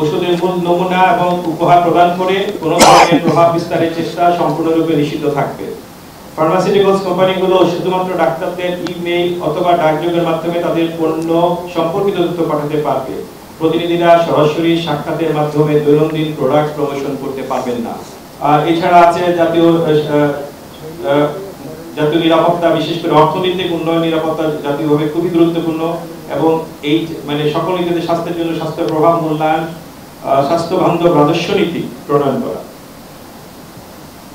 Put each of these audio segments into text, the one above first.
ওষুধের মূল নমুনা এবং উপহার প্রদান করে কোনো ধরনের প্রভাব বিস্তারের চেষ্টা সম্পূর্ণরূপে নিষিদ্ধ থাকবে। ফার্মাসিউটিক্যালস কোম্পানিগুলো শুধুমাত্র ডাক্তারদের ইমেইল অথবা ডাকযোগের মাধ্যমে তাদের পণ্য সম্পর্কিত তথ্য পাঠাতে পারবে। প্রতিনিধিরা সরাসরি সাক্ষাতের মাধ্যমে দৈনন্দিন প্রোডাক্ট প্রমোশন করতে পারবেন না। আর এছাড়া আছে জাতীয় নিরাপত্তা, বিশেষ করে অর্থনৈতিক উন্নয়ন নিরাপত্তা জাতীয়ভাবে খুবই গুরুত্বপূর্ণ এবং এই মানে সকল নিজেদের স্বাস্থ্যের জন্য স্বাস্থ্য প্রভাব মূল্যায়ন, স্বাস্থ্য বান্ধব রাজস্ব নীতি প্রণয়ন করা।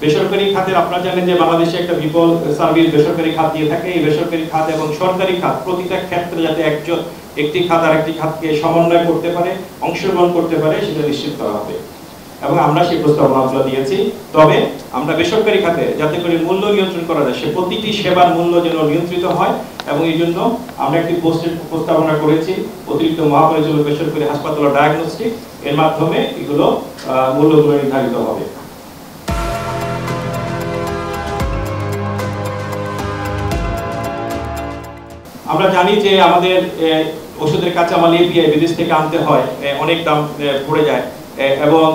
বেসরকারি খাতের আপনারা জানেন যে বাংলাদেশে একটা বিপুল সার্ভিস বেসরকারি খাত দিয়ে থাকে। এই বেসরকারি খাত এবং সরকারি খাত প্রতিটা ক্ষেত্রে যাতে একটি খাত আর একটি খাতকে সমন্বয় করতে পারে, অংশগ্রহণ করতে পারে, সেটা নিশ্চিত করা হবে এবং আমরা সেই প্রস্তাবনাগুলো দিয়েছি। তবে আমরা বেসরকারি খাতে যাতে করে মূল্য নিয়ন্ত্রণ করা যায়, সে প্রতিটি সেবার মূল্য যেন নিয়ন্ত্রিত হয় এবং এই জন্য আমরা একটি পোস্টের প্রস্তাবনা করেছি অতিরিক্ত মহাপরিচালক বেসরকারি হাসপাতাল ও ডায়াগনস্টিক, এর মাধ্যমে এগুলো মূল্যগুলো নির্ধারিত হবে। আমরা জানি যে আমাদের ওষুধের কাঁচামাল এপিআই বিদেশ থেকে আনতে হয়, অনেক দাম পড়ে যায় এবং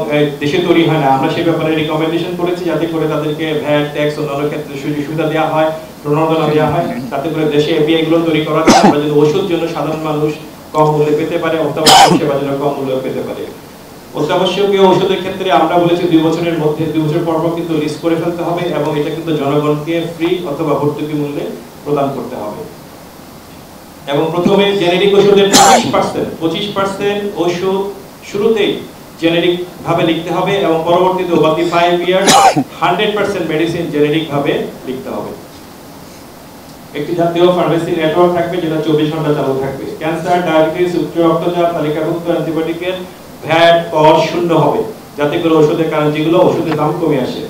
দেশে তৈরি হয় না। আমরা সেই ব্যাপারে রিকমেন্ডেশন করেছি যাতে করে তাদেরকে ভ্যাট, ট্যাক্স, অন্যান্য ক্ষেত্রে সুযোগ সুবিধা দেওয়া হয়, প্রণোদনা দেওয়া হয়, যাতে করে দেশে এপিআই গুলো তৈরি করা যায়, আমরা যেন ওষুধ জন্য সাধারণ মানুষ কম মূল্যে পেতে পারে, অত্যাবশ্যক সেবা যেন কম মূল্যে পেতে পারে। অত্যাবশ্যকীয় ওষুধের ক্ষেত্রে আমরা বলেছি 2 বছরের মধ্যে 2 বছর পর কিন্তু লিস্ট করে ফেলতে হবে এবং এটা কিন্তু জনগণকে ফ্রি অথবা ভর্তুকি মূল্যে প্রদান করতে হবে। এবং প্রথমে জেনেরিক ওষুধের 25% ওষুধ শুরুতেই জেনেরিক ভাবে লিখতে হবে এবং পরবর্তীতে over the 5 years 100% medicine generic ভাবে লিখতে হবে। একটি জাতীয় ফার্মেসি নেটওয়ার্ক থাকবে যেটা 24 ঘন্টা চালু থাকবে। ক্যান্সার, ডায়াবেটিস, উচ্চ রক্তচাপ তালিকাভুক্ত অ্যান্টিবায়োটিকের ভ্যাট কর শূন্য হবে, যাতে করে ওষুধের কারণ যেগুলো ওষুধের দাম কমে আসে।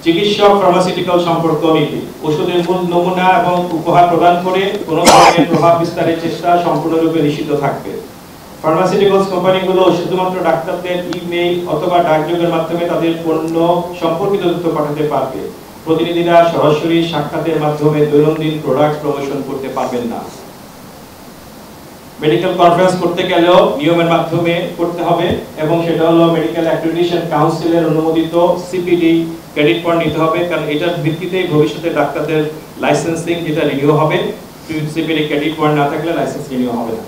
চিকিৎসক ফার্মাসিউটিক্যাল সম্পর্ক নীতি, ওষুধের মূল নমুনা এবং উপহার প্রদান করে কোনো ধরনের প্রভাব বিস্তারের চেষ্টা সম্পূর্ণরূপে নিষিদ্ধ থাকবে। ফার্মাসিউটিক্যালস কোম্পানিগুলো শুধুমাত্র ডাক্তারদের ইমেইল অথবা ডাকযোগের মাধ্যমে তাদের পণ্য সম্পর্কিত তথ্য পাঠাতে পারবে। প্রতিনিধিরা সরাসরি সাক্ষাতের মাধ্যমে দৈনন্দিন প্রোডাক্ট প্রমোশন করতে পারবেন না। মেডিকেল কনফারেন্স করতে গেলেও নিয়মের মাধ্যমে করতে হবে এবং সেটা হলো মেডিকেল অ্যাক্রেডিটেশন কাউন্সিলের অনুমোদিত সিপিডি ক্রেডিট পয়েন্ট নিতে হবে, কারণ এটার ভিত্তিতেই ভবিষ্যতে ডাক্তারদের লাইসেন্সিং যেটা রিনিউ হবে। সিপিডি ক্রেডিট পয়েন্ট না থাকলে লাইসেন্স রিনিউ হবে না।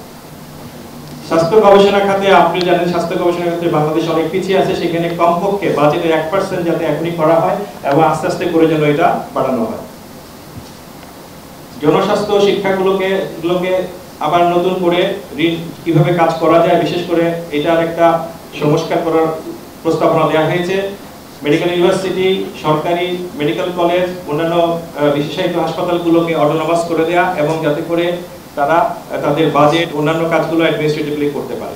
স্বাস্থ্য গবেষণা খাতে আপনি জানেন স্বাস্থ্য গবেষণা খাতে বাংলাদেশ অনেক পিছিয়ে আছে, সেখানে কমপক্ষে বাজেটের 1% যাতে এখনই করা হয় এবং আস্তে আস্তে করে যেন এটা বাড়ানো হয়। জনস্বাস্থ্য শিক্ষাগুলোকে আবার নতুন করে কিভাবে কাজ করা যায়, বিশেষ করে এটার একটা সংস্কার করার প্রস্তাবনা দেওয়া হয়েছে। মেডিকেল ইউনিভার্সিটি, সরকারি মেডিকেল কলেজ, অন্যান্য বিশেষায়িত হাসপাতালগুলোকে অটোনমাস করে দেয়া এবং যাতে করে তারা তাদের বাজেট অন্যান্য কাজগুলো অ্যাডমিনিস্ট্রেটিভলি করতে পারে।